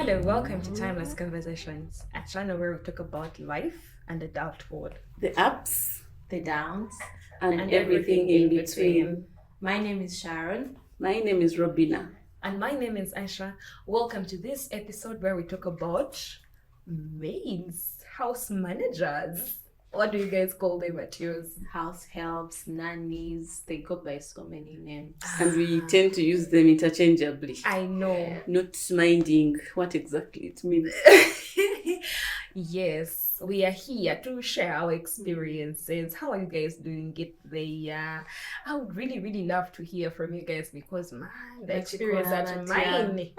Hello, welcome to Timeless Conversations, a channel where we talk about life and adulthood, the ups, the downs, and everything in between. My name is Sharon. My name is Robinah. And my name is Aisha. Welcome to this episode where we talk about maids, house managers. What do you guys call them at yours? House helps, nannies, they go by so many names. And we tend to use them interchangeably. I know. Not minding what exactly it means. Yes, we are here to share our experiences. How are you guys doing it there? I would really love to hear from you guys because, man, the experience at mine.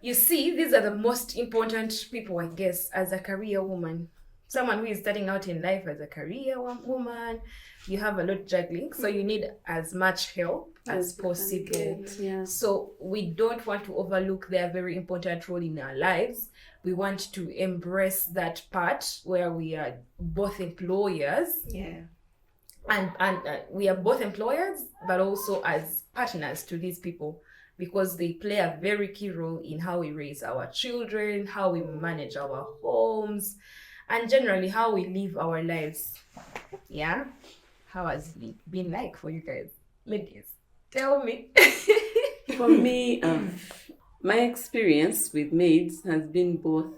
You see, these are the most important people, I guess, as a career woman. Someone who is starting out in life as a career woman. You have a lot juggling, so you need as much help as possible. Yeah. So we don't want to overlook their very important role in our lives. We want to embrace that part where we are both employers. Yeah. And we are both employers, but also as partners to these people, because they play a very key role in how we raise our children, how we manage our homes, and generally how we live our lives. Yeah? How has it been like for you guys? Ladies, tell me. For me, my experience with maids has been both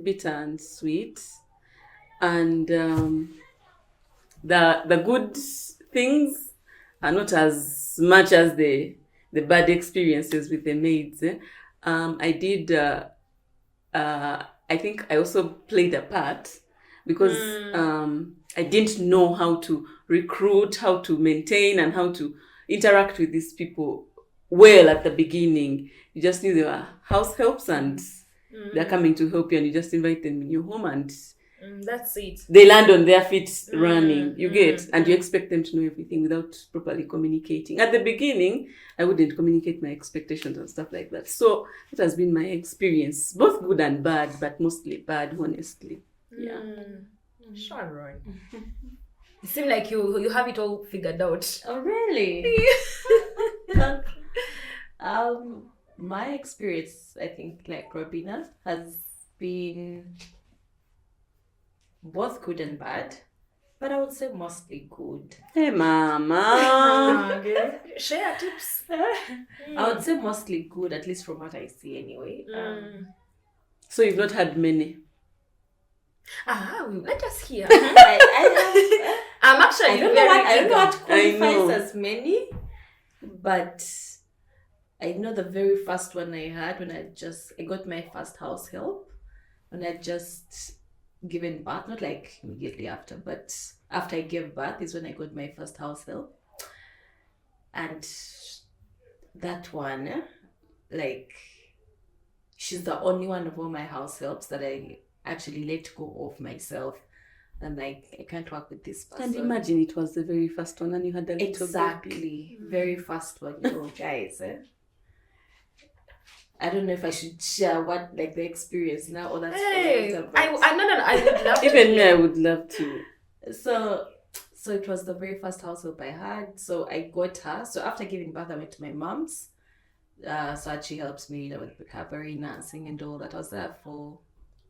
bitter and sweet. And the good things are not as much as the bad experiences with the maids. I did, I think I also played a part because I didn't know how to recruit, how to maintain, and how to interact with these people well at the beginning. You just knew they were house helps and they're coming to help you, and you just invite them in your home and that's it. they land on their feet running. You get, and you expect them to know everything without properly communicating. At the beginning, I wouldn't communicate my expectations and stuff like that. So it has been my experience, both good and bad, but mostly bad, honestly. Yeah. Sharon. You seem like you have it all figured out. Oh, really? My experience, I think, like Robinah, has been both good and bad, but I would say mostly good. Hey, mama. Share tips. I would say mostly good, at least from what I see anyway. So you've not had many? Let us hear. I'm actually I don't know what I qualifies know. as many, but I know the very first one I had when I got my first house help when I just given birth, not like immediately after, but after I gave birth is when I got my first house help. And that one, like, she's the only one of all my house helps that I actually let go of myself. I'm like, I can't work with this person. And imagine it was the very first one and you had a little Exactly. Very first one, guys. I don't know if I should share what, like, the experience now or that's Hey, I would love to. Even me, I would love to. So it was the very first house help I had. So I got her. So after giving birth, I went to my mom's. So she helps me, with recovery, nursing, and all that. I was there for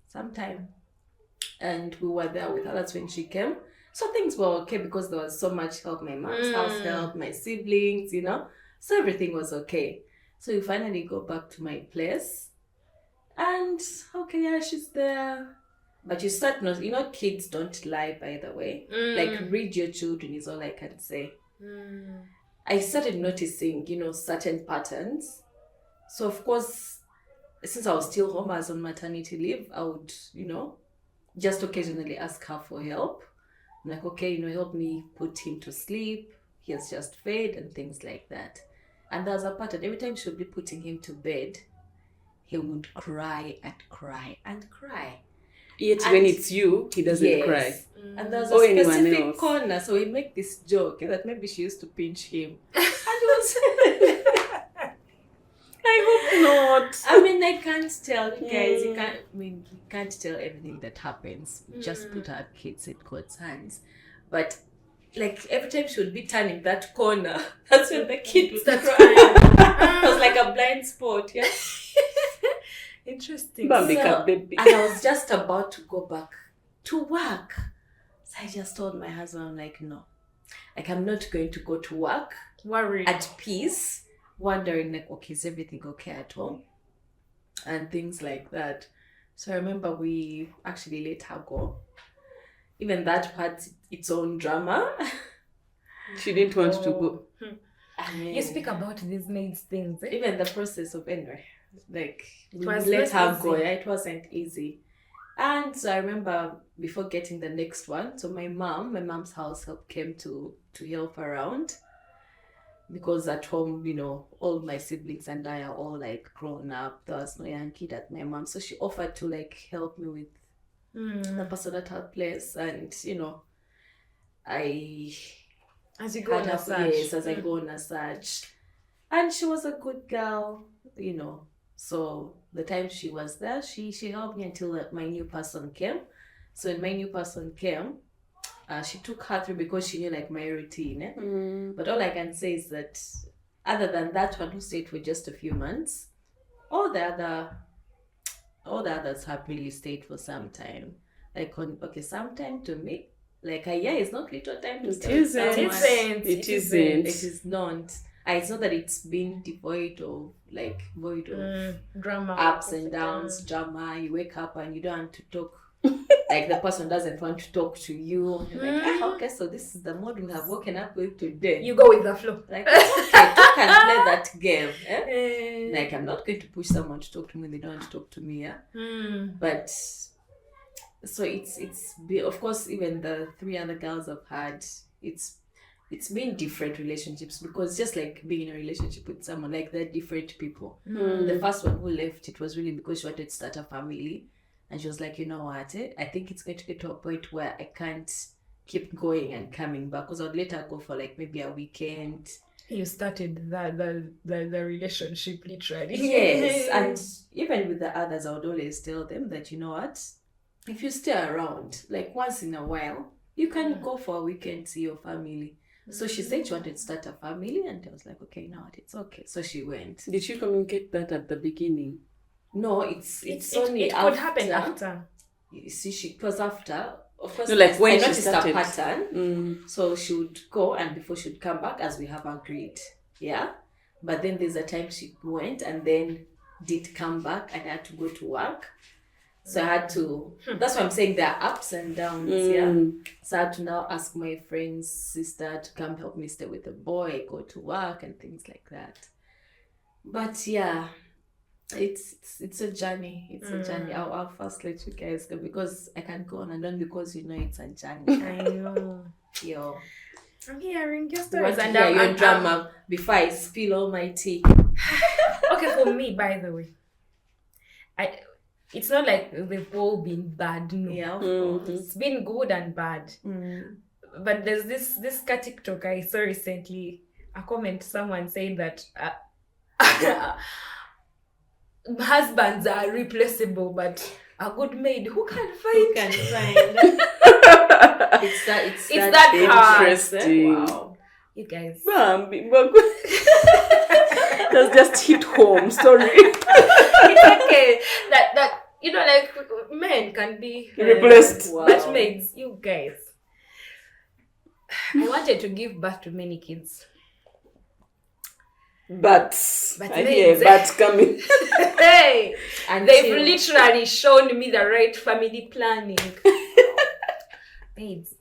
some time, and we were there with her. That's when she came. So things were okay because there was so much help. My mom's house help, my siblings, So everything was okay. So we finally go back to my place, and okay, yeah, she's there. But you start not, kids don't lie, by the way. Like, read your children is all I can say. I started noticing, certain patterns. So, of course, since I was still home, I was on maternity leave, I would, just occasionally ask her for help. I'm like, okay, help me put him to sleep. He has just fed and things like that. And there's a pattern. Every time she would be putting him to bed, he would cry and cry and cry. Yet when it's you, he doesn't cry. And there's a Or anyone specific else. corner. So we make this joke that maybe she used to pinch him. And it was... I hope not. I mean, I can't tell you guys. You can't tell everything that happens. We just put our kids in God's hands. But like every time she would be turning that corner, that's when the kid would start crying. It was like a blind spot, yeah. Bambi cat baby. And I was just about to go back to work. So I just told my husband, I'm like, no. Like, I'm not going to go to work Worried. at peace, wondering, like, okay, is everything okay at home? And things like that. So I remember we actually let her go. Even that part, its own drama. She didn't want to go. And You speak about these maids things. even the process of anyway, like, we was let not her go. easy. Yeah, it wasn't easy. And so I remember before getting the next one, so my mom's house help came to help around, because at home, you know, all my siblings and I are all like grown up. There was no young kid at my mom, so she offered to like help me with the postnatal place, and you know, I As you go on had a her, search. yes, as I go on a search, and she was a good girl, you know. So the time she was there, she helped me until my new person came. So when my new person came, she took her through because she knew like my routine. But all I can say is that other than that one who stayed for just a few months, all the others have really stayed for some time. Like some time to me, like a year is not little time to It stay with isn't. someone. It isn't. It is not. It's not that it's been void of Drama. ups and downs, drama. You wake up and you don't want to talk. Like the person doesn't want to talk to you. You're like, okay, so this is the mood we have woken up with today. You go with the flow. Like, okay, talk and play that game. Like, I'm not going to push someone to talk to me when they don't want to talk to me. But so of course, even the 3 other girls I've had, it's been different relationships, because just like being in a relationship with someone, like they're different people. The first one who left, it was really because she wanted to start a family, and she was like, you know what, I think it's going to get to a point where I can't keep going and coming back, because I'd let her go for like maybe a weekend. You started the relationship literally. Yes. And even with the others, I would always tell them that, you know what, if you stay around, like once in a while, you can go for a weekend, see your family. So she said she wanted to start a family, and I was like, okay, you know what, it's okay. So she went. Did you communicate that at the beginning? No, it's only it after. could happen after. You see, it was after. Of course, No, like when I she noticed started. a pattern. So she would go, and before she would come back, as we have agreed. Yeah. But then there's a time she went and then did come back, and I had to go to work. So I had to, that's why I'm saying there are ups and downs, yeah. So I had to now ask my friend's sister to come help me stay with the boy, go to work and things like that. But yeah, it's a journey. It's a journey. I'll first let you guys go, because I can't go on and on, because you know it's a journey. I know. Yo. I'm hearing your You stories want to and hear your I'm drama before I spill all my tea. Okay, for me, by the way, it's not like they've all been bad. No. Yeah, of course. It's been good and bad. But there's this cat TikTok I saw recently. A comment someone saying that husbands are replaceable, but a good maid who can find? It's that hard. Interesting. Wow. You guys. Bambi, that's just hit home. Sorry. It's okay. That you know, like men can be Replaced. Wow. but maids, you guys. I wanted to give birth to many kids. But I hear maids. but coming. Hey, And they've literally shown me the right family planning. Maids.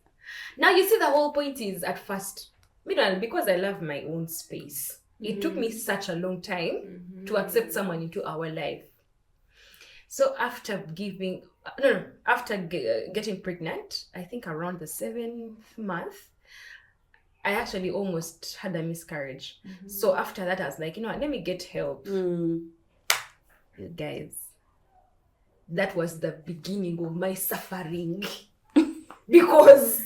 Now you see, the whole point is, at first, because I love my own space, it took me such a long time to accept someone into our life. So after getting pregnant, I think around the 7th month, I actually almost had a miscarriage. So after that, I was like, let me get help. You guys, that was the beginning of my suffering. Because,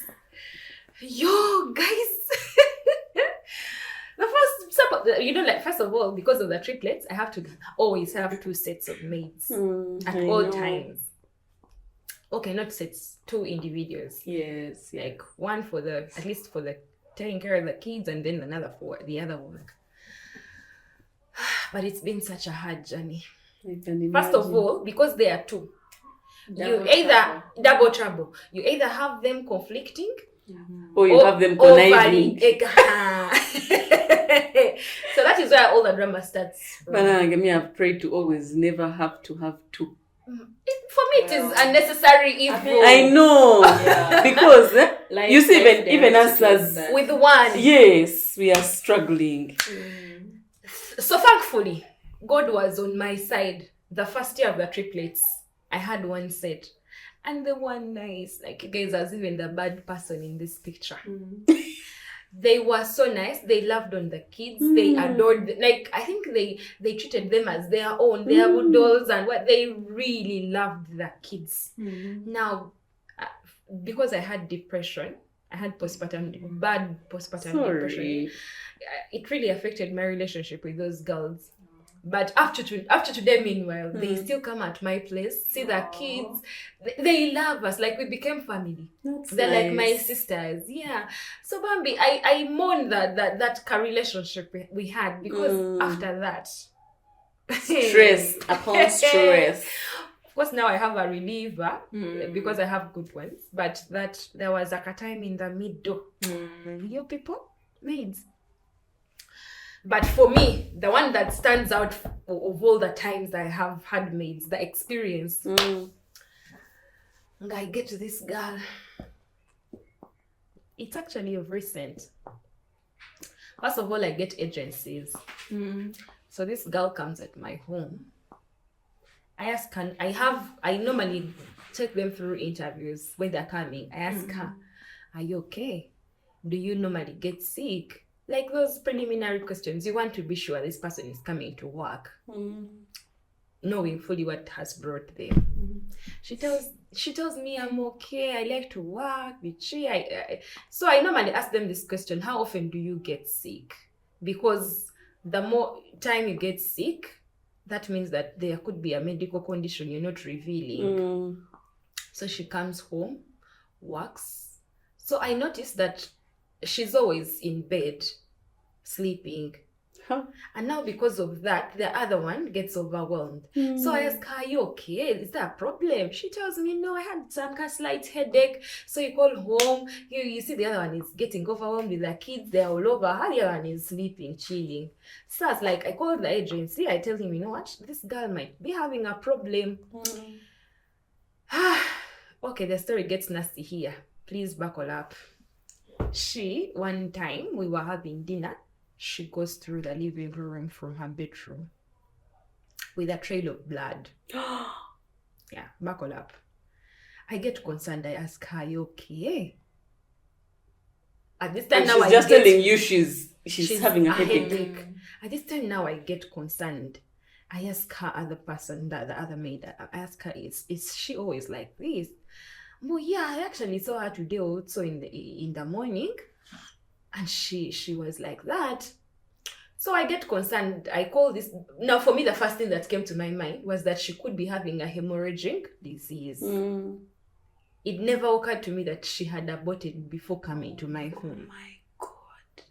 guys, first of all, because of the triplets, I have to always have 2 sets of maids at all times. Okay, not sets, 2 individuals. Yes. Like one at least for the taking care of the kids, and then another for the other one. But it's been such a hard journey. I can First of imagine. all, because they are two, Double double trouble. You either have them conflicting, or you have them or conniving. So that is where all the drama starts from. But me, I've prayed to always never have to have two. For me, it is unnecessary evil. I know. Yeah. Because Life you see, directed even us towards as that. With one. yes, we are struggling. So thankfully, God was on my side. The first year of the triplets, I had one set. And they were nice. Like, you guys, I was even the bad person in this picture. They were so nice. They loved on the kids. They adored them. Like, I think they treated them as their own. Their dolls and what. They really loved the kids. Now, because I had depression, I had bad postpartum depression. Sorry. It really affected my relationship with those girls. But after today, meanwhile, they still come at my place, see the kids. They love us. Like, we became family. They're like my sisters. Yeah. So Bambi, I mourn that relationship we had, because after that, Stress upon stress. of course, now I have a reliever because I have good ones. But that there was like a time in the middle. You people, maids. But for me, the one that stands out of all the times I have had maids, the experience. I get to this girl. It's actually recent. First of all, I get agencies. So this girl comes at my home. I ask her, I normally take them through interviews when they're coming. I ask her, are you okay? Do you normally get sick? Like those preliminary questions. You want to be sure this person is coming to work, knowing fully what has brought them. She tells me I'm okay. I like to work. So I normally ask them this question: how often do you get sick? Because the more time you get sick, that means that there could be a medical condition you're not revealing. So she comes home, works. So I noticed that she's always in bed, sleeping. And now because of that, the other one gets overwhelmed. So I ask her, are you okay? Is there a problem? She tells me, no, I had some kind of slight headache. So you call home, you see the other one is getting overwhelmed with the kids. They're all over. Her, the other one is sleeping, chilling. So it's like, I called the agency. I tell him, you know what? This girl might be having a problem. Okay, the story gets nasty here. Please buckle up. One time we were having dinner, she goes through the living room from her bedroom with a trail of blood. Yeah, buckle up. I get concerned. I ask her, are you okay? At this time now, she's just telling you she's having a headache. At this time now, I get concerned. I ask her other person, the other maid, I ask her, is she always like this? Well, yeah, I actually saw her today also in the morning, and she was like that. So I get concerned. I call this. Now, for me, the first thing that came to my mind was that she could be having a hemorrhagic disease. It never occurred to me that she had aborted before coming to my home. Oh my God.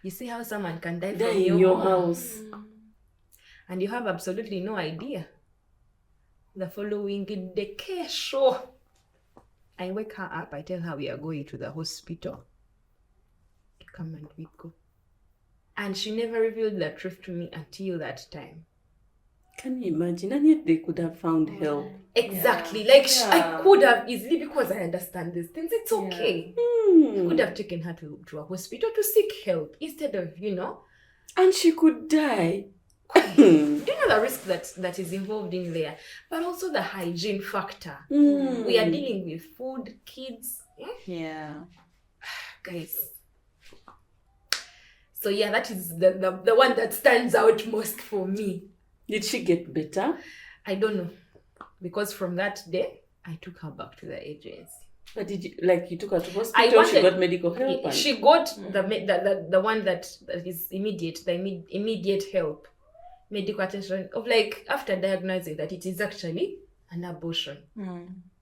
You see how someone can die Die from in your house. And you have absolutely no idea. The following day, kesho, I wake her up. I tell her we are going to the hospital. Come and we go. And she never revealed the truth to me until that time. Can you imagine? And yet they could have found help. Exactly. I could have easily, because I understand these things. It's okay. I could have taken her to a hospital to seek help instead of, And she could die. Do you know the risk that is involved in there? But also the hygiene factor. We are dealing with food, kids. Yeah. Guys. So yeah, that is the one that stands out most for me. Did she get better? I don't know. Because from that day, I took her back to the agency. But did you took her to hospital? She got medical help? She got the one that is immediate, immediate help. Medical attention of after diagnosing that it is actually an abortion.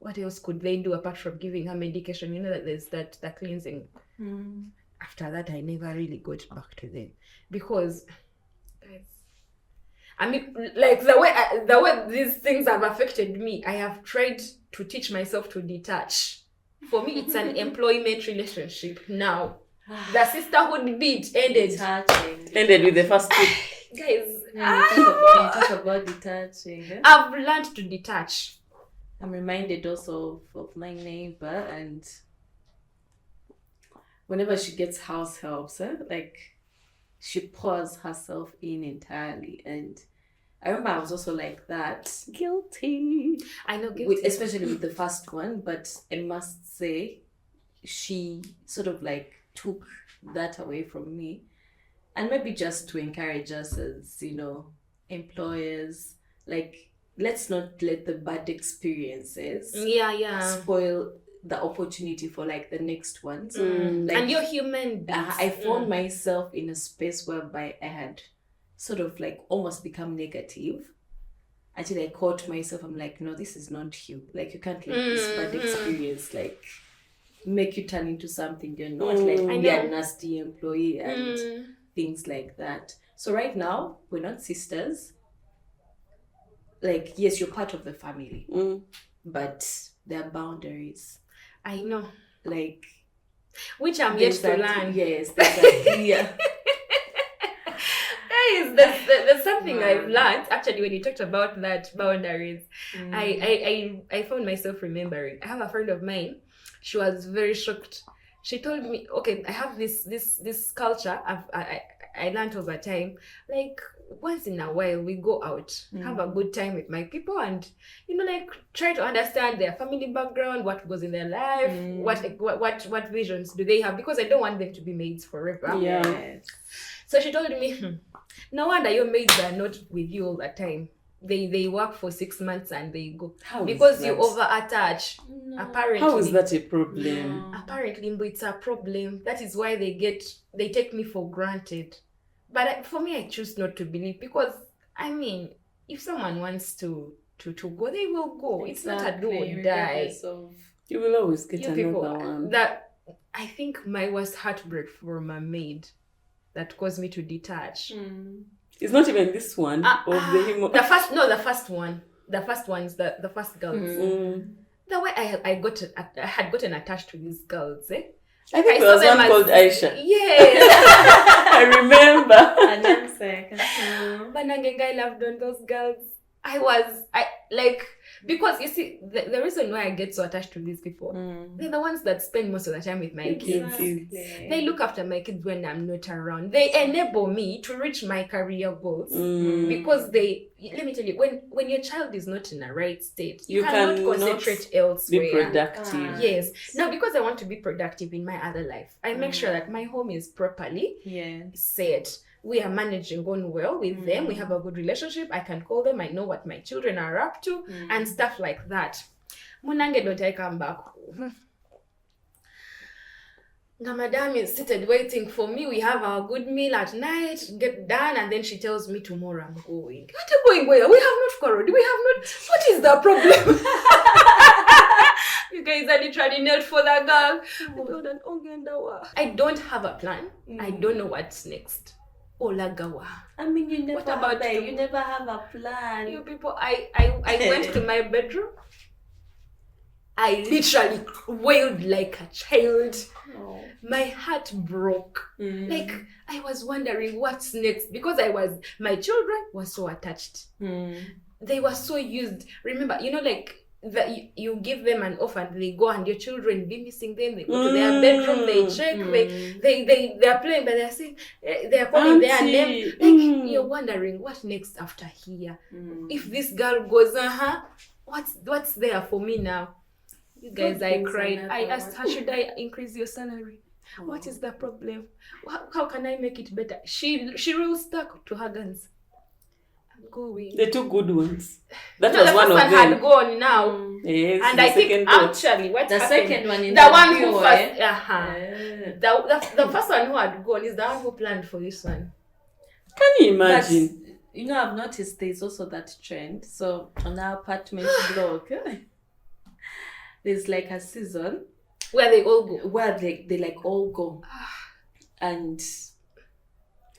What else could they do apart from giving her medication? You know that there's the cleansing. After that, I never really got back to them because, guys, I mean, like the way these things have affected me, I have tried to teach myself to detach. For me, it's an employment relationship now. The sisterhood bit ended. Detaching. Ended with the first two. Guys, Talk about detaching. Eh? I've learned to detach. I'm reminded also of my neighbor, and whenever she gets house helps, like she pours herself in entirely. And I remember I was also like that, guilty. I know, guilty. Especially with the first one, but I must say, she sort of like took that away from me, and maybe just to encourage us as employers, like let's not let the bad experiences spoil the opportunity for like the next ones. Like, and you're human beings. I found myself in a space whereby I had sort of like almost become negative until I caught myself. I'm like, no, this is not you. Like, you can't let this bad experience like make you turn into something you're not. Like, be a nasty employee and things like that. So right now, we're not sisters. Like, yes, you're part of the family, but there are boundaries. I know. Like, which I'm yet to learn. Yes, there's a clear. Guys, there's something I've learned. Actually, when you talked about that boundaries, I found myself remembering. I have a friend of mine. She was very shocked. She told me, okay, I have this culture I learned over time. Like, once in a while we go out, have a good time with my people, and like try to understand their family background, what goes in their life, what visions do they have, because I don't want them to be maids forever. Yes. So she told me, no wonder your maids are not with you all the time. They work for 6 months and they go. How because you over attach. No. Apparently. How is that a problem? Apparently, it's a problem. That is why they take me for granted. But for me, I choose not to believe, because I mean, if someone wants to go, they will go. It's not a do or die. You will always get You another people, one. that I think my worst heartbreak from a maid that caused me to detach. It's not even this one of the first one. The first ones, the first girls. The way I had gotten attached to these girls, I think there was one called Aisha. Yeah. I remember. But I loved on those girls. Because you see, the reason why I get so attached to these people, they're the ones that spend most of the time with my kids. They look after my kids when I'm not around. They enable me to reach my career goals. Because let me tell you, when your child is not in a right state, you cannot concentrate elsewhere. Be productive. Yes. Now, because I want to be productive in my other life, I make sure that my home is properly set. We are managing on well with them. We have a good relationship. I can call them. I know what my children are up to and stuff like that. Munange, don't I come back home? The madam is seated waiting for me. We have our good meal at night, get done, and then she tells me tomorrow I'm going. What are you going where? We have not quarreled. We have not. What is the problem? You guys are literally nailed for that girl. I don't have a plan. I don't know what's next. Olagawa. I mean, you never. What about you? You never have a plan. You people, I went to my bedroom. I literally wailed like a child. Oh. My heart broke. Like, I was wondering what's next, because my children were so attached. They were so used. Remember, like, that you give them an offer and they go, and your children be missing them. They go to their bedroom, they check, they are playing, but they're saying they're calling their name. Like, you're wondering what next after here. If this girl goes, what's there for me now? You guys, I cried. I asked her, should I increase your salary? What is the problem? How can I make it better? She really stuck to her guns. Going. The two good ones. That was one of them. The first one had gone now. Yes, and I think actually what the happened, second one in the one who first, the first one who had gone is the one who planned for this one. Can you imagine? But, I've noticed there's also that trend. So on our apartment block, there's like a season where they all go. Where they like all go. And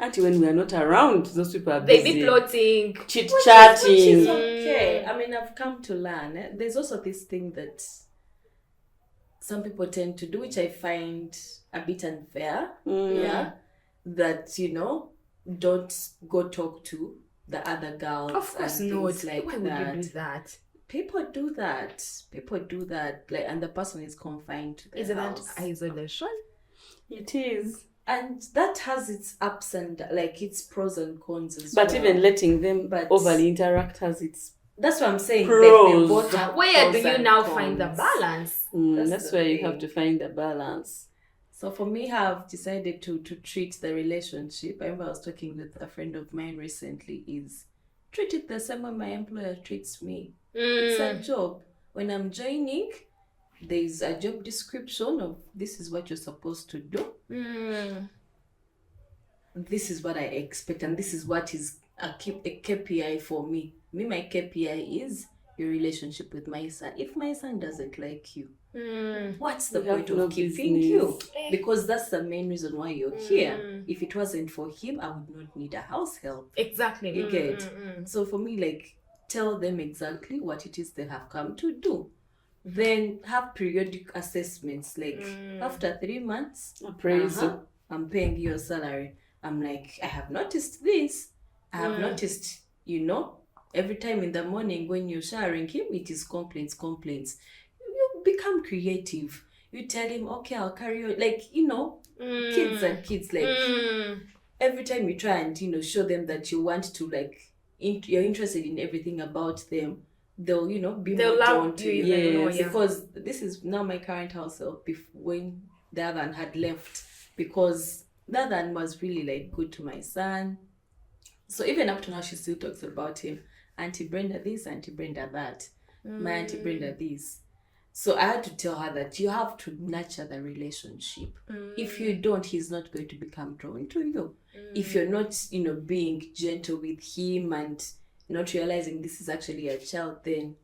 Until when we are not around, those people are They busy. be plotting. Chit-chatting. Which is okay. I mean, I've come to learn. There's also this thing that some people tend to do, which I find a bit unfair. Yeah. That, don't go talk to the other girls. Of course and not. things like Why would you do that? People do that. Like, and the person is confined to the Isn't house. that isolation? It is. And that has its ups and its pros and cons as well. But even letting them overly interact has its that's what I'm saying. pros. They both have Where pros do you and now cons. find the balance? That's the where you thing. have to find the balance. So for me, I've decided to treat the relationship. I remember I was talking with a friend of mine recently, is treat it the same way my employer treats me. It's a job. When I'm joining, there's a job description of this is what you're supposed to do. This is what I expect, and this is what is a KPI for me. My KPI is your relationship with my son. If my son doesn't like you, what's the point of keeping you? Because that's the main reason why you're here. If it wasn't for him, I would not need a house help. Exactly. You get? So for me, tell them exactly what it is they have come to do. Then have periodic assessments. After 3 months, Appraisal. I'm paying you a salary. I'm like, I have noticed this. I have noticed, every time in the morning when you're showering him, it is complaints. You become creative. You tell him, okay, I'll carry on. Kids are kids. Every time you try and, show them that you want to, you're interested in everything about them, they'll, be more drawn to you. Yes. Because this is now my current household when the other one had left. Because the other one was really, good to my son. So even up to now, she still talks about him. Auntie Brenda this, Auntie Brenda that. My Auntie Brenda this. So I had to tell her that you have to nurture the relationship. If you don't, he's not going to become drawn to you. If you're not, being gentle with him and not realizing this is actually a child, then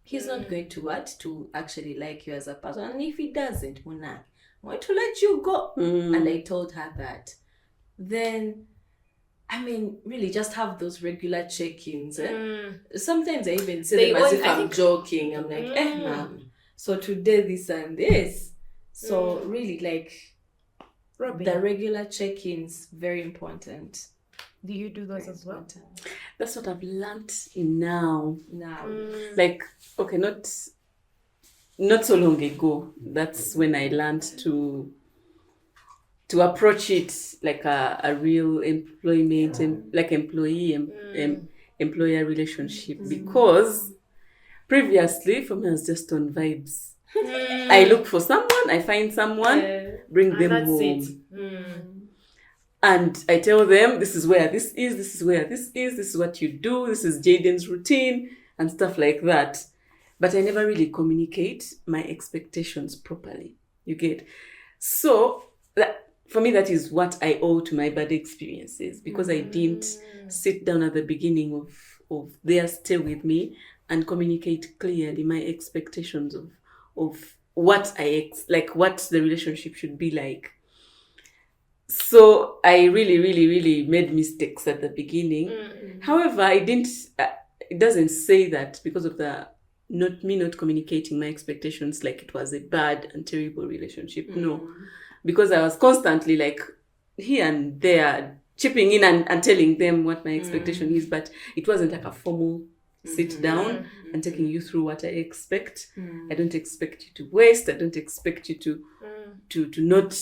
he's not going to actually like you as a person. And if he doesn't, Mona, I'm going to let you go. And I told her that. Then, really just have those regular check-ins. Sometimes I even say them as if I'm joking. I'm like, ma'am, so today this and this. So really, the regular check-ins, very important. Do you do those as well? That's what I've learned now. Okay, not so long ago. That's when I learned to approach it like a real employment, employer relationship. Because previously, for me, I was just on vibes. I look for someone, I find someone, bring them home. And I tell them, this is where this is, this is where this is what you do, this is Jaden's routine, and stuff like that. But I never really communicate my expectations properly. You get? So, for me, that is what I owe to my bad experiences, because I didn't sit down at the beginning of their stay with me and communicate clearly my expectations of what what the relationship should be like. So I really, really, really made mistakes at the beginning. However, I didn't. It doesn't say that because of not communicating my expectations, it was a bad and terrible relationship. No, because I was constantly here and there chipping in and telling them what my expectation is, but it wasn't a formal sit down and taking you through what I expect. I don't expect you to waste. I don't expect you to not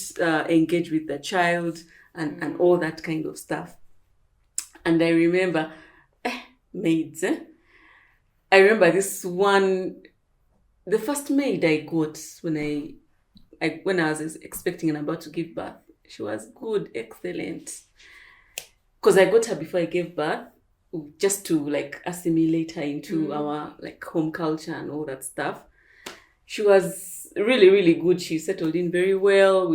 engage with the child and all that kind of stuff. And I remember maids. I remember this one, the first maid I got when I was expecting and about to give birth. She was good, excellent. Because I got her before I gave birth, just to assimilate her into our home culture and all that stuff. She was really, really good. She settled in very well.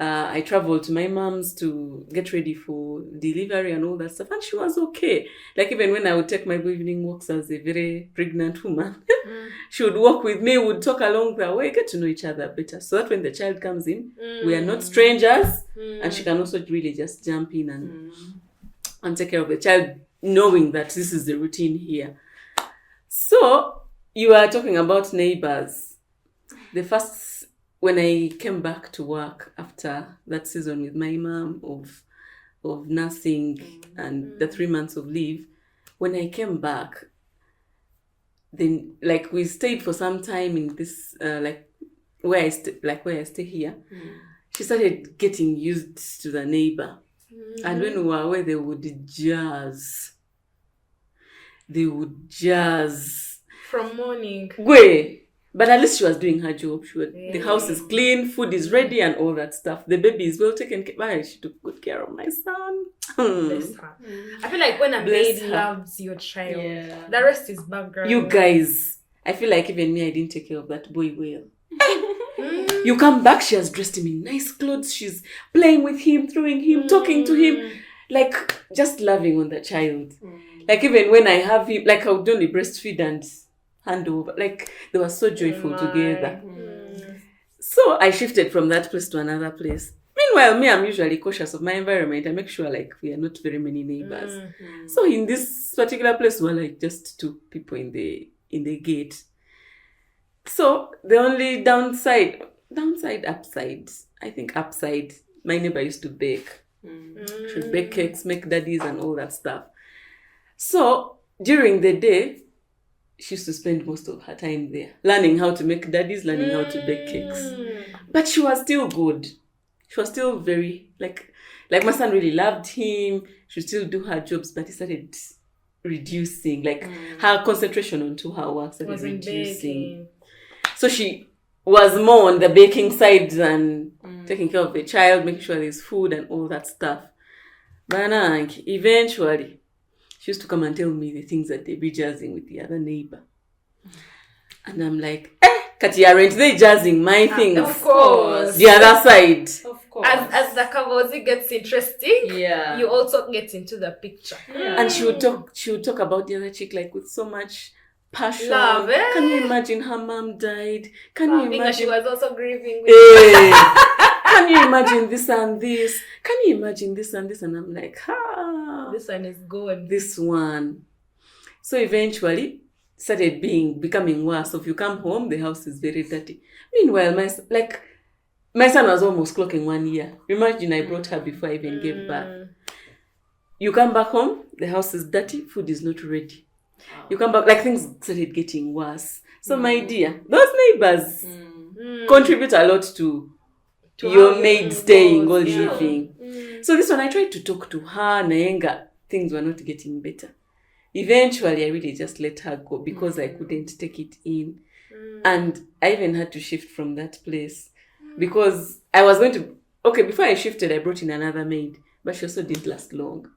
I traveled to my mom's to get ready for delivery and all that stuff. And she was okay. Like even when I would take my evening walks as a very pregnant woman, she would walk with me, would talk along the way, get to know each other better. So that when the child comes in, we are not strangers. And she can also really just jump in and take care of the child, knowing that this is the routine here. So you are talking about neighbors. When I came back to work after that season with my mom of nursing and the 3 months of leave, when I came back, then like we stayed for some time in this where I stay here. She started getting used to the neighbor, and when we were away, they would jazz From morning. But at least she was doing her job. The house is clean, food is ready, and all that stuff. The baby is well taken care of. She took good care of my son. Bless her. I feel like when a maid loves your child, the rest is background. You guys, I feel like even me, I didn't take care of that boy well. You come back, she has dressed him in nice clothes. She's playing with him, throwing him, talking to him. Like, just loving on the child. Like, even when I have him, like, I would only breastfeed and hand over. Like, they were so joyful together. So I shifted from that place to another place. Meanwhile, me, I'm usually cautious of my environment. I make sure like we are not very many neighbors. So in this particular place, we were like just 2 people in the gate. So the only upside, I think upside, my neighbor used to bake. She would bake cakes, make daddies and all that stuff. So during the day, she used to spend most of her time there, learning how to make daddies, learning how to bake cakes. But she was still good. She was still very, like my son really loved him. She would still do her jobs, but he started reducing. Like, her concentration onto her work started reducing. So she was more on the baking side than taking care of the child, making sure there's food and all that stuff. But eventually, she used to come and tell me the things that they be jazzing with the other neighbor. And I'm like, Kati, aren't they jazzing my things? Of course. The other side. Of course. As the Kavozi gets interesting, you also get into the picture. And she would talk about the other chick like with so much passion. Love, Can you imagine her mom died? Can you imagine? She was also grieving. Can you imagine this and this? Can you imagine this and this? And I'm like, this one is good. This one. So eventually, started becoming worse. So if you come home, the house is very dirty. Meanwhile, my son was almost clocking 1 year. Imagine I brought her before I even gave birth. You come back home, the house is dirty, food is not ready. You come back, like things started getting worse. So my dear, those neighbors contribute a lot to your maid staying or living. So this one, I tried to talk to her, Naenga, things were not getting better. Eventually, I really just let her go because I couldn't take it in. And I even had to shift from that place because I was going to... Okay, before I shifted, I brought in another maid, but she also didn't last long.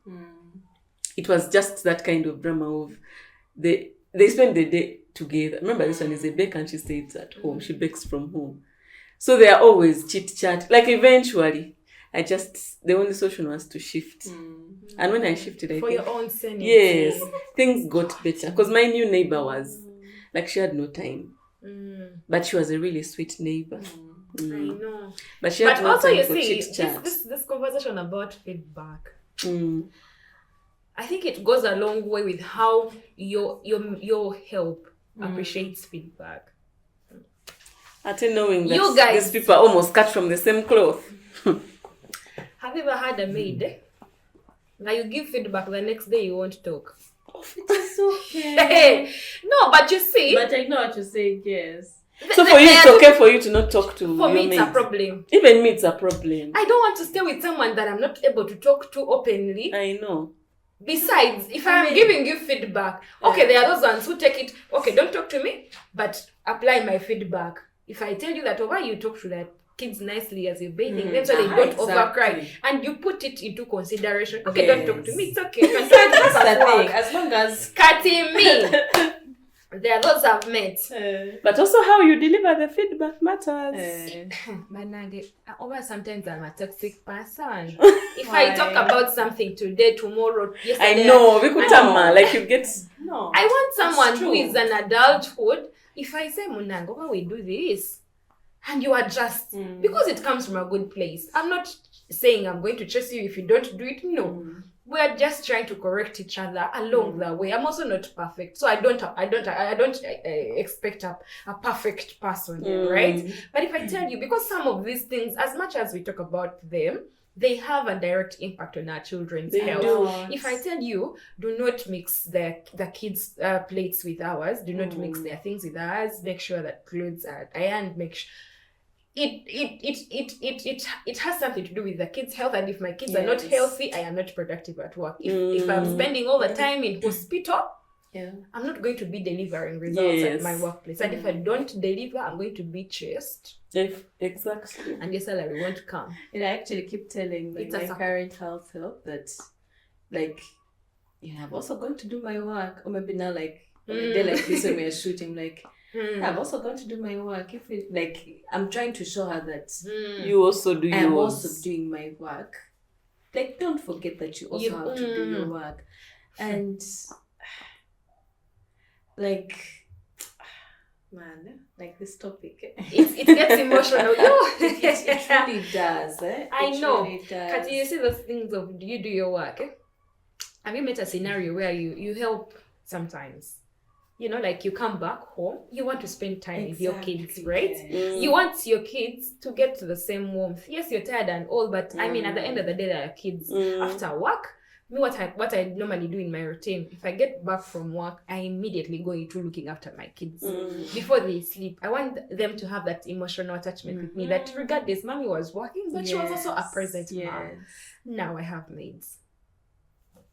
It was just that kind of drama of... They spend the day together. Remember, this one is a baker and she stays at home. She bakes from home. So they are always chit-chat. Like, eventually, the only solution was to shift. And when I shifted, I For think... your own sanity. Yes, things got better. Because my new neighbor was... Like, she had no time. But she was a really sweet neighbor. I know. But she had no also, time you for see, chit-chat. this conversation about feedback, I think it goes a long way with how your help appreciates feedback. After knowing that these people are almost cut from the same cloth. Have you ever had a maid? Now you give feedback, the next day you won't talk. It is okay. No, but you see. But I know what you're saying, yes. So for you, it's okay for you to not talk to For your me, it's a mates. problem. Even me, it's a problem. I don't want to stay with someone that I'm not able to talk to openly. I know. Besides, if I'm giving you feedback, okay, there are those ones who take it, okay, don't talk to me, but apply my feedback. If I tell you that over, you talk to the kids nicely as you're bathing, then so they don't overcry. And you put it into consideration. Okay, don't talk to me, it's okay. You can talk to That's us the at thing. work. As long as Cutting me. There are those I've met. But also how you deliver the feedback matters. Manage. Sometimes I'm a toxic person. If I talk about something today, tomorrow, yesterday, I know, we could like you get. No, I want someone who is an adulthood. If I say, Munango, why we do this? And you adjust. Because it comes from a good place. I'm not saying I'm going to chase you if you don't do it. No. We're just trying to correct each other along the way. I'm also not perfect. So I don't expect a perfect person, right? But if I tell you, because some of these things, as much as we talk about them, they have a direct impact on our children's health. If I tell you, do not mix the kids' plates with ours, do not mix their things with ours, make sure that clothes are ironed, make sure it has something to do with the kids' health, and if my kids are not healthy, I am not productive at work. If I'm spending all the time in hospital, I'm not going to be delivering results at my workplace. And if I don't deliver, I'm going to be chased. Exactly. And your salary won't come. And I actually keep telling my current house help that, like, I'm also going to do my work. Or maybe now, like, on a day like this when we are shooting, like, I'm also going to do my work. If it, like, I'm trying to show her that you also do yours. I'm also doing my work. Like, don't forget that you also have to do your work. And like, man, like this topic, it gets emotional. It really does. I know. Really does. Kati, you see those things of, do you do your work? Have you met a scenario where you help sometimes? Like you come back home, you want to spend time with your kids, right? You want your kids to get to the same warmth. Yes, you're tired and all, but I mean, at the end of the day, they are kids. After work, what I normally do in my routine, if I get back from work, I immediately go into looking after my kids. Before they sleep, I want them to have that emotional attachment with me, that regardless, mommy was working, but she was also a present mom. Now I have maids.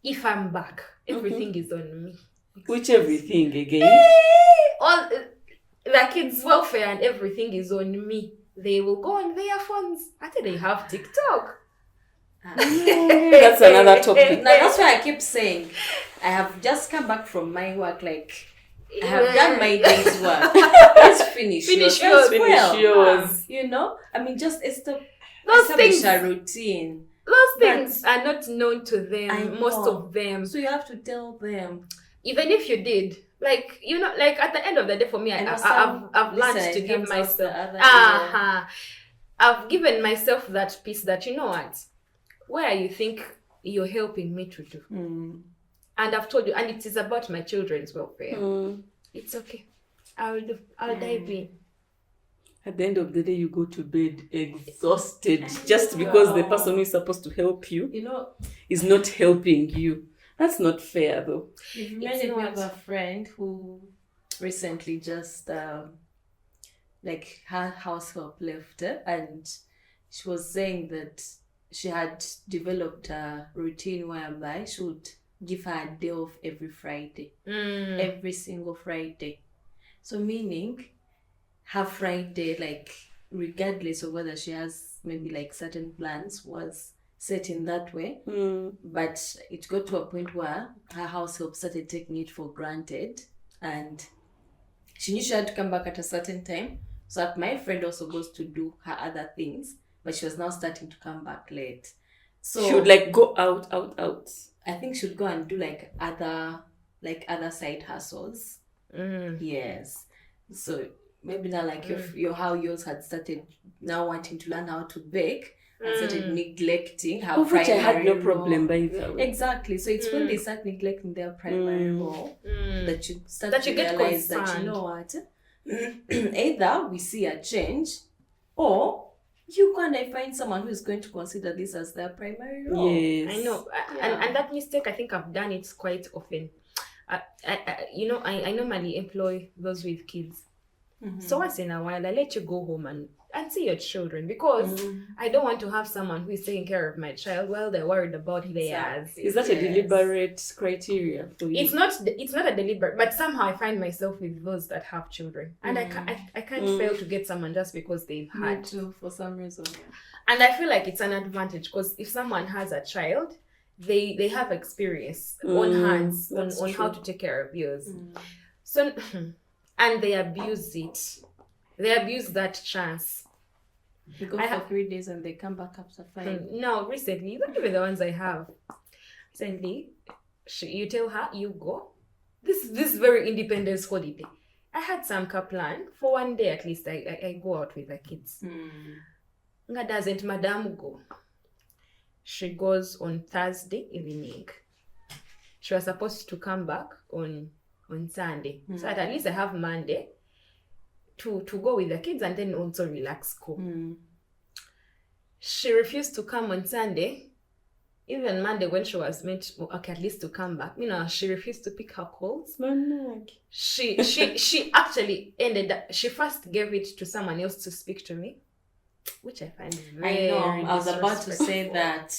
If I'm back, everything is on me. Which everything again? All the kids' welfare and everything is on me. They will go on their phones. I think they have TikTok. That's another topic. Now that's why I keep saying I have just come back from my work. Like, I have done my day's work. Let's finish yours. I mean, just establish a routine. Those things are not known to them, most of them. So you have to tell them. Even if you did, like, like at the end of the day, for me, I've learned to give myself. I've given myself that piece that, where you think you're helping me to do. And I've told you, and it is about my children's welfare. It's okay. I'll dive in. At the end of the day, you go to bed exhausted just because the person who is supposed to help you, is not helping you. That's not fair, though. You've reminded me of a friend who recently just, like, her house help left her, and she was saying that she had developed a routine whereby she would give her a day off every Friday. Every single Friday. So meaning, her Friday, like, regardless of whether she has maybe, like, certain plans, was set in that way, but it got to a point where her house help started taking it for granted, and she knew she had to come back at a certain time, so that my friend also goes to do her other things, but she was now starting to come back late. So she would like go out. I think she would go and do like other side hustles. Yes. So maybe now, like, how yours had started now wanting to learn how to bake, and started neglecting her primary which I had no role. problem by the way. Exactly. So it's when they start neglecting their primary role that you start to get realize concerned. that, you know what, either we see a change, or you can find someone who is going to consider this as their primary role. Yes. I know. And that mistake, I think I've done it quite often. I normally employ those with kids. So once in a while, I let you go home and see your children, because I don't want to have someone who is taking care of my child while they're worried about theirs. Is that a deliberate criteria for you? It's not a deliberate, but somehow I find myself with those that have children, and I can't fail to get someone just because they've had. Me too, for some reason. And I feel like it's an advantage, because if someone has a child, they have experience on hands on how to take care of yours. So, and they abuse it. They abuse that chance. You go for 3 days and they come back after 5. No, recently, not even the ones I have. Recently, you tell her, you go. This very independence holiday. I had some plan for 1 day at least. I go out with the kids. Nga doesn't madam go. She goes on Thursday evening. She was supposed to come back on Sunday. So at least I have Monday to go with the kids and then also relax school. She refused to come on Sunday. Even Monday when she was meant at least to come back, she refused to pick her calls. She actually ended up, she first gave it to someone else to speak to me, which I find very I was about to say that.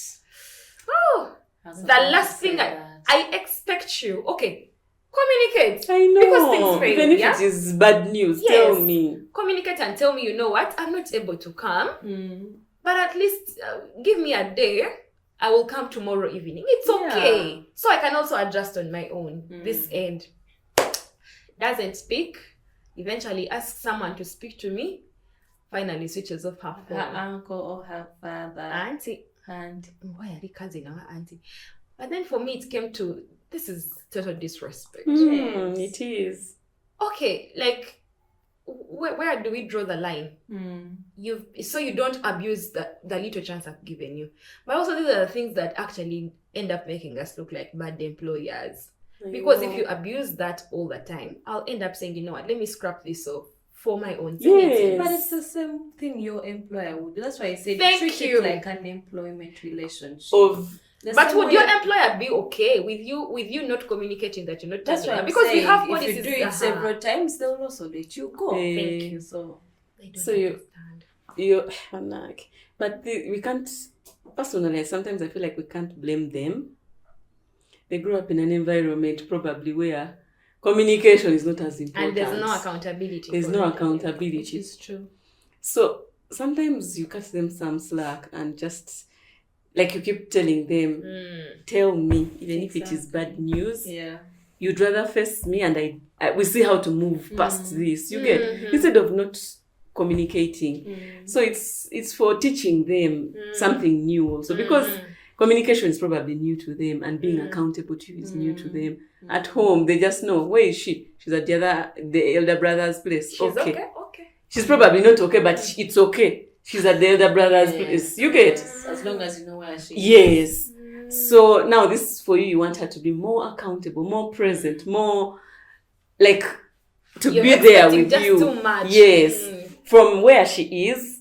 Oh, the last thing I expect you, okay, communicate. I know. Because things fail, even if it is bad news, tell me. Communicate and tell me, you know what, I'm not able to come, but at least give me a day. I will come tomorrow evening. It's okay. Yeah. So I can also adjust on my own. This end. Doesn't speak. Eventually asks someone to speak to me. Finally switches off her phone. Her uncle or her father. Auntie. And why are they cousin or her auntie? But then for me it came to, this is total disrespect. It is. Okay, like, where do we draw the line? So you don't abuse the little chance I've given you. But also these are the things that actually end up making us look like bad employers. Because if you abuse that all the time, I'll end up saying, you know what, let me scrap this off for my own sanity. But it's the same thing your employer would do. That's why I said treat it like an employment relationship. But would your employer be okay with you not communicating that you're not That's telling right. her? Because we have policies. If you do it several times, they'll also let you go. Thank you. So you but we can't. Personally, sometimes I feel like we can't blame them. They grew up in an environment probably where communication is not as important. And there's no accountability. There's no accountability. Which is true. So sometimes you cut them some slack and just, like, you keep telling them, tell me, even if it is bad news. Yeah. You'd rather face me and we see how to move past this. You get, instead of not communicating. So it's for teaching them something new also, because communication is probably new to them and being accountable to you is new to them. At home, they just know, where is she? She's at the elder brother's place. She's okay. She's probably not okay, but it's okay. She's at the elder brother's place. You get? As long as you know where she is. So now this is for you. You want her to be more accountable, more present, more like You're be there with just you. Too much. Yes. From where she is,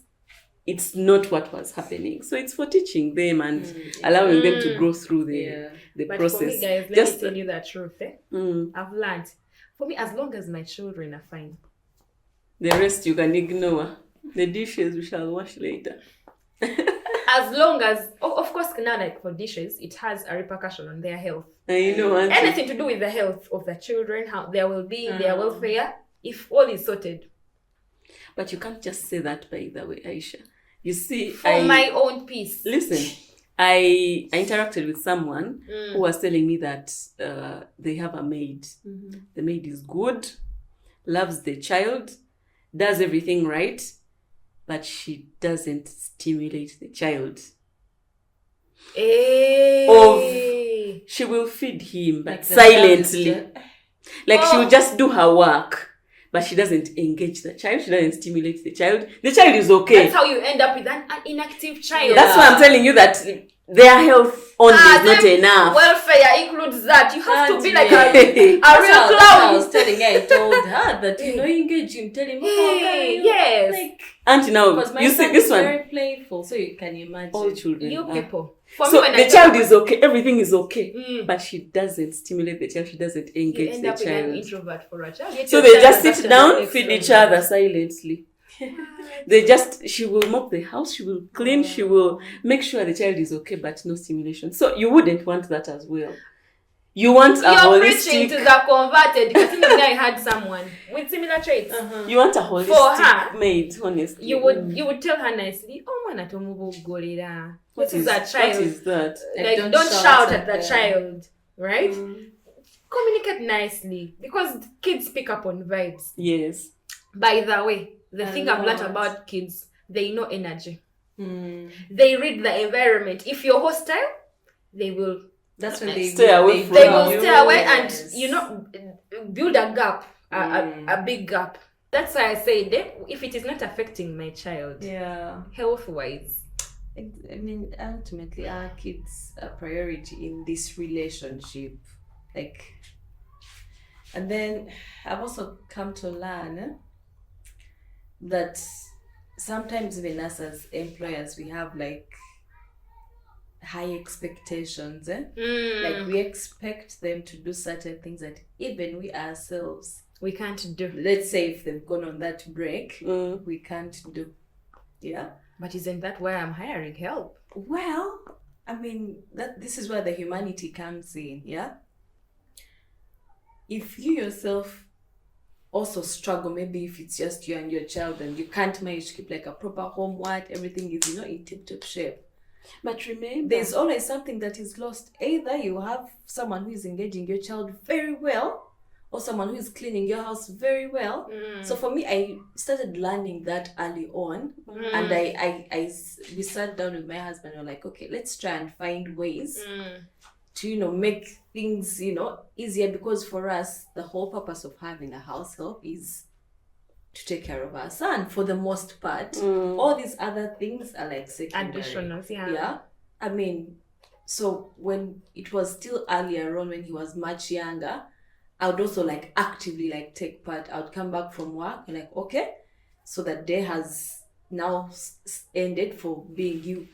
it's not what was happening. So it's for teaching them and allowing them to grow through the but process. For me, guys, let me tell you the truth. I've learned. For me, as long as my children are fine, the rest you can ignore. The dishes we shall wash later. As long as, of course, now, like for dishes, it has a repercussion on their health. I know. Anything to do with the health of the children, how there will be their welfare, if all is sorted. But you can't just say that, by the way, Aisha. You see, for my own peace. Listen, I interacted with someone who was telling me that they have a maid. The maid is good, loves the child, does everything right, but she doesn't stimulate the child. She will feed him, but like silently. Like she will just do her work, but she doesn't engage the child. She doesn't stimulate the child. The child is okay. That's how you end up with an inactive child. That's why I'm telling you that their health only is not enough. Welfare includes that. You have to be like a real clown. I was telling her, I told her that, engage him, tell him, yes. Like, and now, you see this one. Very playful, so you can imagine. All children. You people. So the child is okay, everything is okay, but she doesn't stimulate the child, she doesn't engage the child. You end up with an introvert for a child. So they just sit down, feed each other silently. She will mop the house, she will clean, she will make sure the child is okay, but no stimulation. So you wouldn't want that as well. You want a holistic... You're preaching to the converted, because I had someone with similar traits. You want a holistic maid, honestly. You would tell her nicely, what is that child? What is that? Like, don't shout at the child, right? Communicate nicely because kids pick up on vibes. Yes. By the way, the A thing I've learned lot. about kids, they know energy. Mm. They read the environment. If you're hostile, they will That's when they Stay away from they you. will stay away Yes. and build a gap, a big gap. That's why I say if it is not affecting my child Yeah. health wise. I mean, ultimately, our kids are priority in this relationship. Like, and then I've also come to learn that sometimes even us as employers, we have like high expectations. Like we expect them to do certain things that even we ourselves, We can't do. let's say if they've gone on that break, Mm. we can't do. Yeah. But isn't that why I'm hiring help? Well, I mean, this is where the humanity comes in, yeah? If you yourself also struggle, maybe if it's just you and your child and you can't manage to keep like a proper home, everything is, in tip-top shape. But remember, There's always something that is lost. Either you have someone who is engaging your child very well or someone who is cleaning your house very well. So for me, I started learning that early on. And we sat down with my husband and we're like, okay, let's try and find ways to, make things, easier, because for us, the whole purpose of having a house help is to take care of our son for the most part. All these other things are like secondary. Additionals, Yeah. I mean, so when it was still earlier on, when he was much younger, I would also like actively like take part. I would come back from work and like, okay, so that day has now ended for being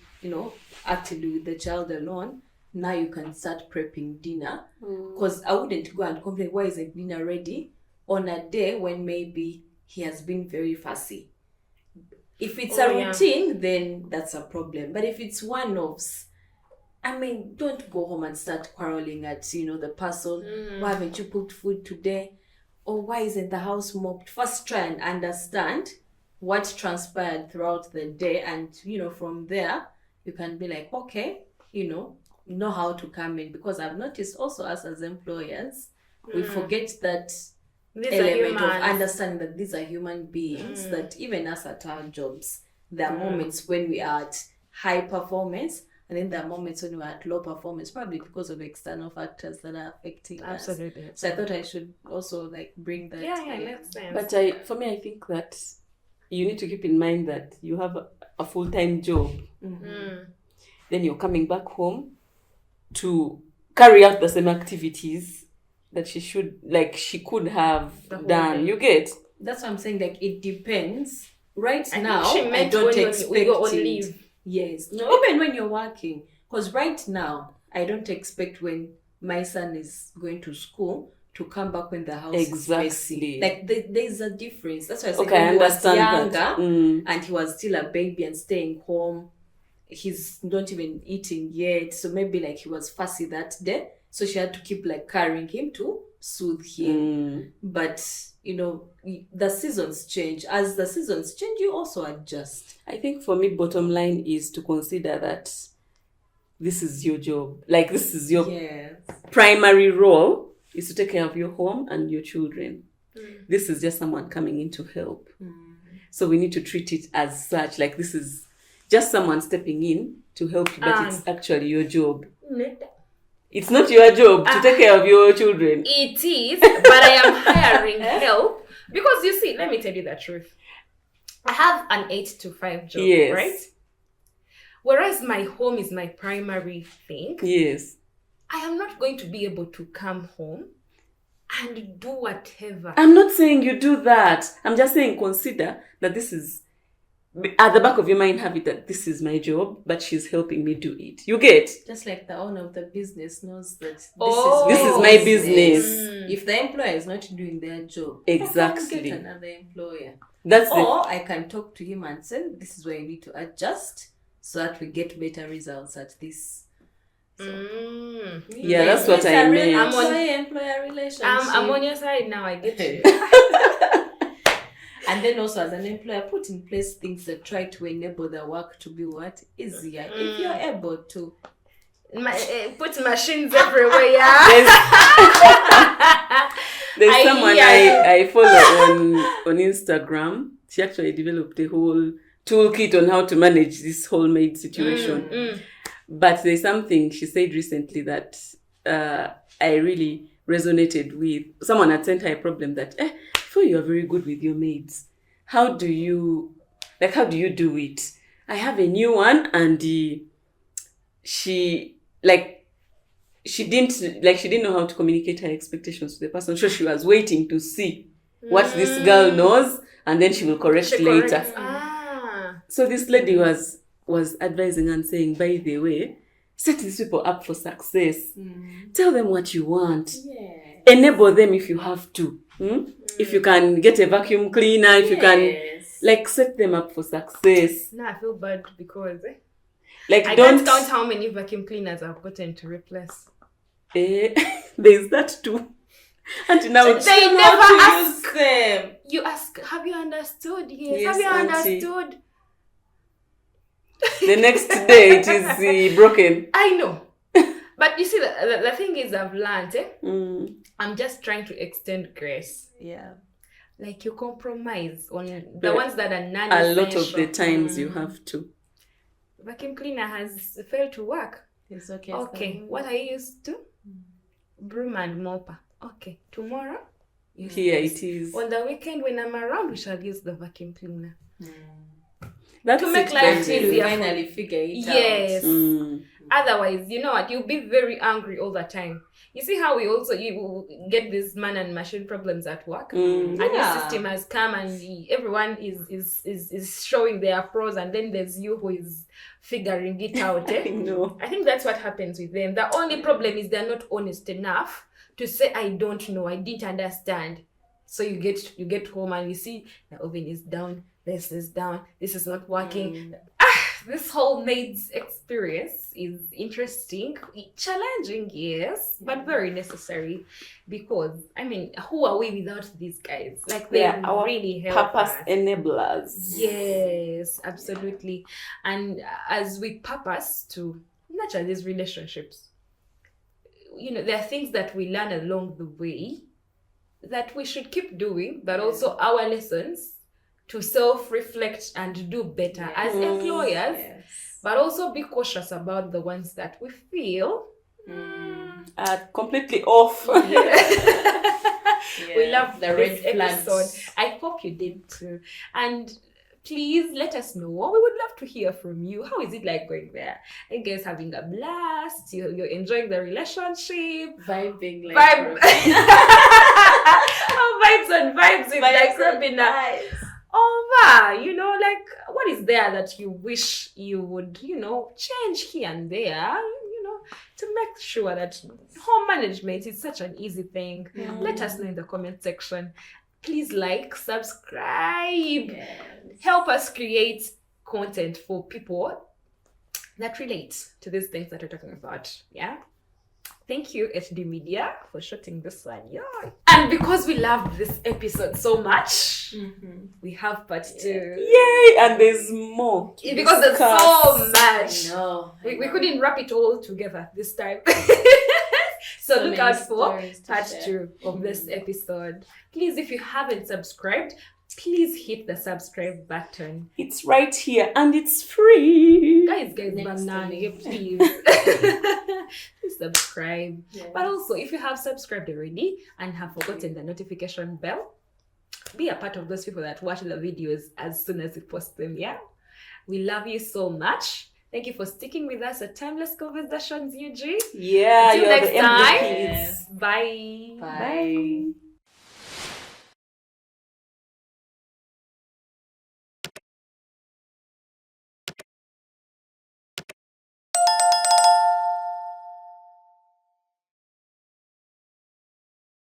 actively with the child alone. Now you can start prepping dinner, because I wouldn't go and complain, why isn't dinner ready on a day when maybe he has been very fussy. If it's a routine, then that's a problem. But if it's one-offs, I mean, don't go home and start quarreling at, the person. Why haven't you cooked food today? Or why isn't the house mopped? First try and understand what transpired throughout the day. And, from there, you can be like, okay, know how to come in. Because I've noticed also us as employers, we forget that element of understanding that these are human beings, that even us at our jobs, there are moments when we are at high performance, and then there are moments when we're at low performance, probably because of external factors that are affecting us. Absolutely. So I thought I should also like bring that. Yeah, makes sense. But for me, I think that you need to keep in mind that you have a full-time job. Then you're coming back home to carry out the same activities that she could have done. You get? That's what I'm saying. Like, it depends. Right I now, think she I meant don't when expect you go on it. leave. Yes. No, even when you're working. Because right now, I don't expect when my son is going to school to come back when the house is messy. Like, there's a difference. That's why I said when he was younger and he was still a baby and staying home, he's not even eating yet. So maybe like he was fussy that day. So she had to keep like carrying him to soothe him. But, the seasons change. As the seasons change, you also adjust. I think for me, bottom line is to consider that this is your job. Like, this is your primary role, is to take care of your home and your children. This is just someone coming in to help. So we need to treat it as such. Like, this is just someone stepping in to help you, but it's actually your job. It's not your job to take care of your children. It is, but I am hiring help. Because you see, let me tell you the truth. I have an 8 to 5 job, right? Whereas my home is my primary thing. Yes. I am not going to be able to come home and do whatever. I'm not saying you do that. I'm just saying consider that this is, at the back of your mind, have it that this is my job, but she's helping me do it. You get? Just like the owner of the business knows that this is my business. If the employer is not doing their job, exactly, I can get another employer. I can talk to him and say, this is where you need to adjust so that we get better results at this. So, that's what I meant. Employer relationship. I'm on your side now, I get you. And then also as an employer, put in place things that try to enable the work to be easier. If you're able to. Put machines everywhere, yeah. There's someone I follow on Instagram. She actually developed a whole toolkit on how to manage this whole maid situation. But there's something she said recently that I really resonated with. Someone had sent her a problem that, I feel you are very good with your maids. How do you do it? I have a new one, and she didn't know how to communicate her expectations to the person. So she was waiting to see what this girl knows, and then she will correct later. So this lady was advising and saying, by the way, set these people up for success. Tell them what you want. Enable them if you have to. If you can get a vacuum cleaner, if you can, set them up for success. I feel bad because I can't count how many vacuum cleaners I've gotten to replace. There's that too. And now they never ask them. You ask, have you understood? Yes. Yes, Have you auntie. understood? The next day it is broken. I know. But you see, the thing is, I've learned, I'm just trying to extend grace. Yeah. Like you compromise on the ones that are non-essential. A lot of the times you have to. Vacuum cleaner has failed to work. It's okay. Okay, what are you used to? Broom and mopper. Okay, tomorrow? Here it is. On the weekend when I'm around, we shall use the vacuum cleaner. That's to make life easier. Finally figure it out. Yes. Otherwise, you know what? You'll be very angry all the time. You see how you get these man and machine problems at work? And your system has come and everyone is showing their pros, and then there's you who is figuring it out. I know. I think that's what happens with them. The only problem is they're not honest enough to say, I don't know, I didn't understand. So you get home and you see the oven is down, this is down, this is not working. This whole maids experience is interesting, challenging, yes, but very necessary, because who are we without these guys? Like they really help purpose us. enablers. Yes, absolutely. And as we purpose to nurture these relationships, there are things that we learn along the way that we should keep doing, but also our lessons to self-reflect and do better as employers, but also be cautious about the ones that we feel are completely off. We love the red episode. I hope you did too. And please let us know. We would love to hear from you. How is it like going there? Are you guys having a blast? You're enjoying the relationship? Vibing like Vibe. Vibes on vibes with like Robinah. What is there that you wish you would, change here and there, to make sure that home management is such an easy thing. Let us know in the comment section. Please subscribe. Help us create content for people that relate to these things that we're talking about. Yeah. Thank you, HD Media, for shooting this one. Yeah. And because we loved this episode so much, we have part 2. Yay! And there's more. Because there's so much. I know. We couldn't wrap it all together this time. So look out for part 2 of this episode. Please, if you haven't subscribed, please hit the subscribe button. It's right here and it's free. Guys, banana, please. Please subscribe. But also, if you have subscribed already and have forgotten the notification bell, be a part of those people that watch the videos as soon as we post them. Yeah. We love you so much. Thank you for sticking with us at Timeless Conversations, UG. Yeah, Until you're next the time. MVPs. Bye. Bye.